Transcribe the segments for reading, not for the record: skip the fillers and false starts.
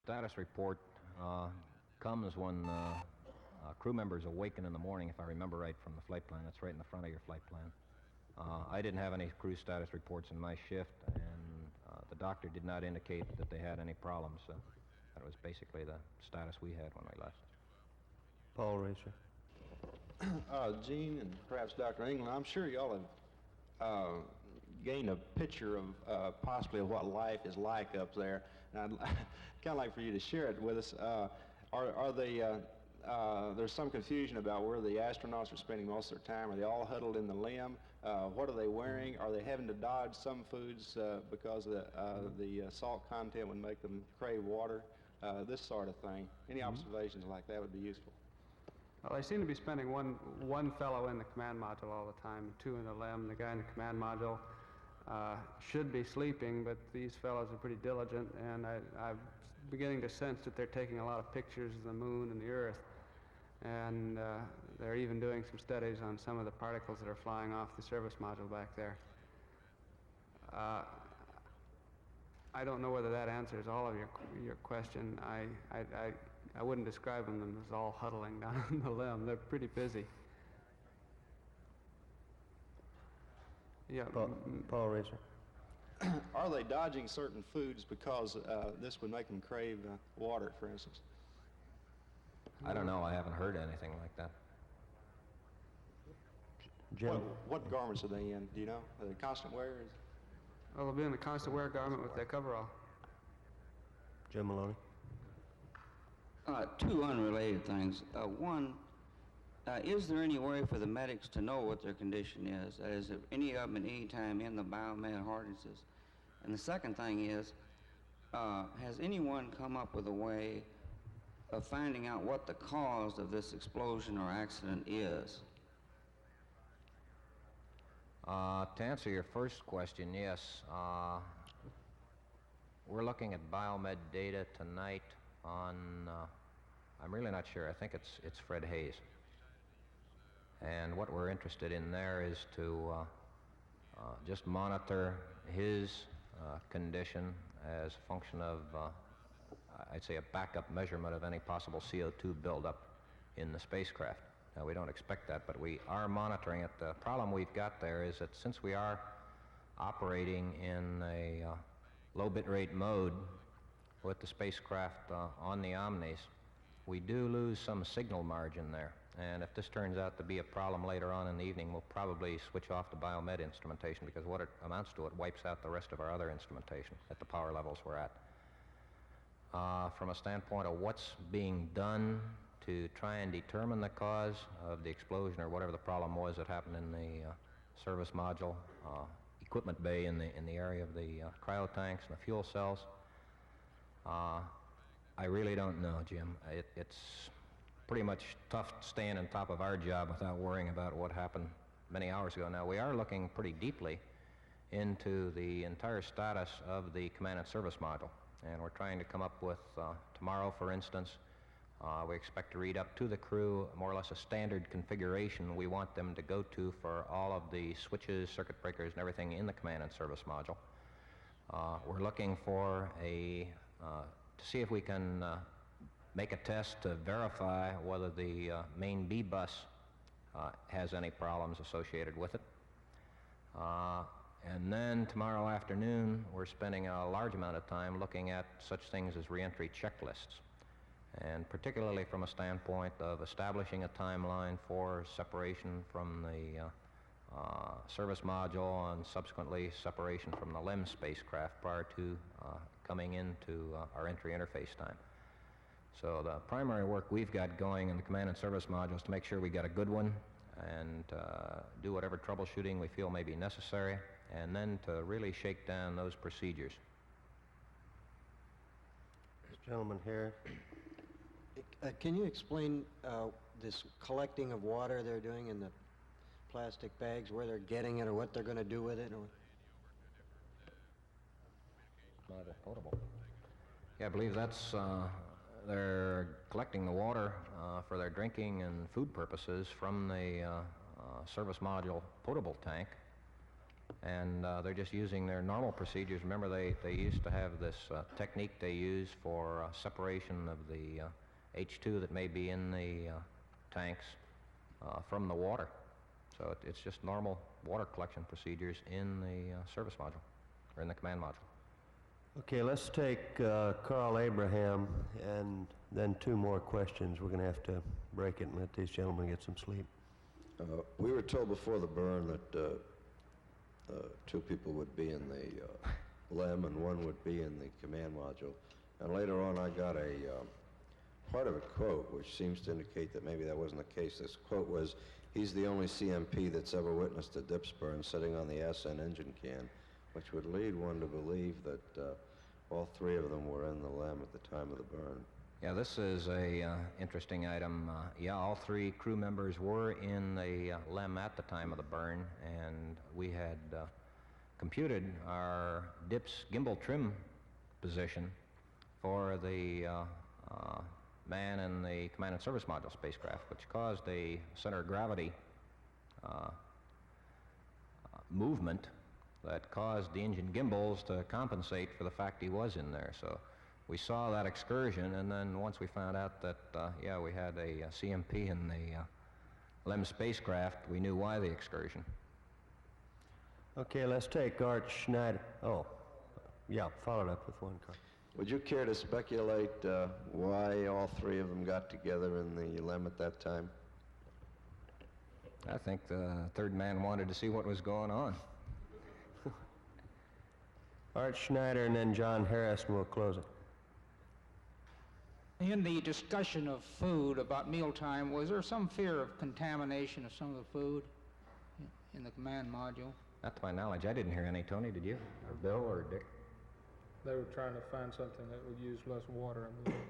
status report comes when crew members awaken in the morning, if I remember right from the flight plan. That's right in the front of your flight plan. I didn't have any crew status reports in my shift, and the doctor did not indicate that they had any problems. So that was basically the status we had when we left. Paul Racer. Gene and perhaps Dr. England, I'm sure y'all have gained a picture of possibly of what life is like up there, and I'd kind of like for you to share it with us. Are they, there's some confusion about where the astronauts are spending most of their time. Are they all huddled in the limb? What are they wearing? Are they having to dodge some foods because the salt content would make them crave water? This sort of thing. Any observations like that would be useful. Well, they seem to be spending one fellow in the command module all the time, two in the LEM. The guy in the command module should be sleeping, but these fellows are pretty diligent, and I'm beginning to sense that they're taking a lot of pictures of the moon and the Earth, and they're even doing some studies on some of the particles that are flying off the service module back there. I don't know whether that answers all of your question. I wouldn't describe them as all huddling down on the limb. They're pretty busy. Yeah. Paul Racer. Are they dodging certain foods because this would make them crave water, for instance? I don't know. I haven't heard anything like that. What garments are they in? Do you know? Are they constant wearers? Well, they'll be in the constant wear garment with their coverall. Jim Maloney. Two unrelated things. One, is there any way for the medics to know what their condition is? That is, if any of them at any time in the biomed harnesses? And the second thing is, has anyone come up with a way of finding out what the cause of this explosion or accident is? To answer your first question, yes. We're looking at biomed data tonight on, I'm really not sure. I think it's Fred Hayes. And what we're interested in there is to just monitor his condition as a function of, I'd say, a backup measurement of any possible CO2 buildup in the spacecraft. Now, we don't expect that, but we are monitoring it. The problem we've got there is that since we are operating in a low bit rate mode with the spacecraft on the Omnis, we do lose some signal margin there. And if this turns out to be a problem later on in the evening, we'll probably switch off the biomed instrumentation, because what it amounts to, it wipes out the rest of our other instrumentation at the power levels we're at. From a standpoint of what's being done to try and determine the cause of the explosion or whatever the problem was that happened in the service module, equipment bay in the area of the cryo tanks and the fuel cells, I really don't know, Jim. It's pretty much tough staying on top of our job without worrying about what happened many hours ago. Now, we are looking pretty deeply into the entire status of the command and service module, and we're trying to come up with, tomorrow, for instance, we expect to read up to the crew more or less a standard configuration we want them to go to for all of the switches, circuit breakers, and everything in the command and service module. We're looking for to see if we can make a test to verify whether the main B bus has any problems associated with it. And then tomorrow afternoon, we're spending a large amount of time looking at such things as reentry checklists, and particularly from a standpoint of establishing a timeline for separation from the service module and subsequently separation from the LEM spacecraft prior to coming into our entry interface time. So the primary work we've got going in the command and service module is to make sure we got a good one and do whatever troubleshooting we feel may be necessary, and then to really shake down those procedures. This gentleman here. Can you explain this collecting of water they're doing in the plastic bags, where they're getting it or what they're going to do with it? Or... Not potable. Yeah, I believe that's, they're collecting the water for their drinking and food purposes from the service module potable tank. And they're just using their normal procedures. Remember, they used to have this technique they use for separation of the H2 that may be in the tanks from the water. So it's just normal water collection procedures in the service module, or in the command module. Okay, let's take Carl Abraham and then 2 more questions. We're going to have to break it and let these gentlemen get some sleep. We were told before the burn that 2 people would be in the LEM and 1 would be in the command module. And later on I got a part of a quote which seems to indicate that maybe that wasn't the case. This quote was, "He's the only CMP that's ever witnessed a dips burn sitting on the SN engine can," which would lead one to believe that all 3 of them were in the LEM at the time of the burn. Yeah, this is a interesting item. Yeah, all 3 crew members were in the LEM at the time of the burn, and we had computed our dips gimbal trim position for the man in the command and service module spacecraft, which caused a center of gravity movement that caused the engine gimbals to compensate for the fact he was in there. So we saw that excursion, and then once we found out that, yeah, we had a CMP in the LEM spacecraft, we knew why the excursion. Okay, let's take Art Schneider. Oh, yeah, followed up with 1, Carl. Would you care to speculate why all 3 of them got together in the LEM at that time? I think the 3rd man wanted to see what was going on. Art Schneider and then John Harris, and we'll close it. In the discussion of food about mealtime, was there some fear of contamination of some of the food in the command module? Not to my knowledge. I didn't hear any. Tony, did you? Or Bill or Dick? They were trying to find something that would use less water, I believe.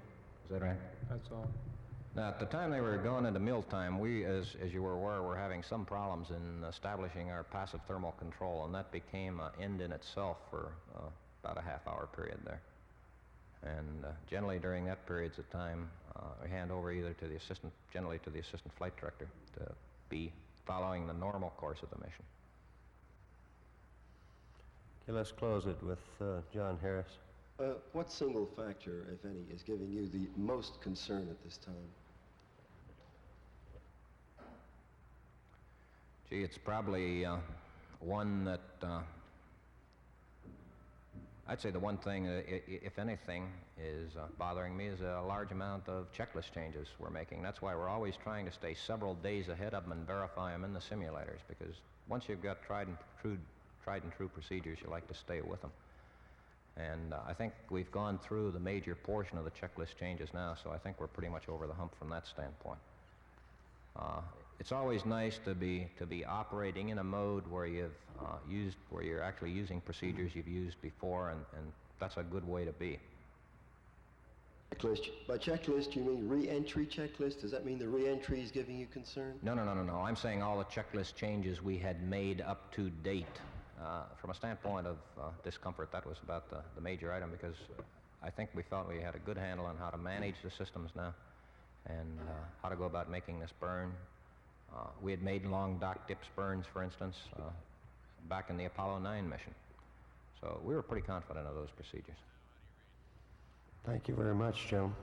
Is that right? That's all. Now, at the time they were going into mealtime, we, as you were aware, were having some problems in establishing our passive thermal control, and that became an end in itself for about a half-hour period there. And generally during that periods of time, we hand over either to the assistant, generally to the assistant flight director, to be following the normal course of the mission. Okay, let's close it with John Harris. What single factor, if any, is giving you the most concern at this time? Gee, it's probably one that, I'd say the one thing, if anything, is bothering me is a large amount of checklist changes we're making. That's why we're always trying to stay several days ahead of them and verify them in the simulators, because once you've got tried and true procedures, you like to stay with them. And I think we've gone through the major portion of the checklist changes now, so I think we're pretty much over the hump from that standpoint. It's always nice to be operating in a mode where where you're actually using procedures you've used before, and that's a good way to be. Checklist. By checklist, you mean re-entry checklist? Does that mean the re-entry is giving you concern? No. I'm saying all the checklist changes we had made up to date. From a standpoint of discomfort, that was about the major item, because I think we felt we had a good handle on how to manage the systems now and how to go about making this burn. We had made long dock dips burns, for instance, back in the Apollo 9 mission. So we were pretty confident of those procedures. Thank you very much, gentlemen.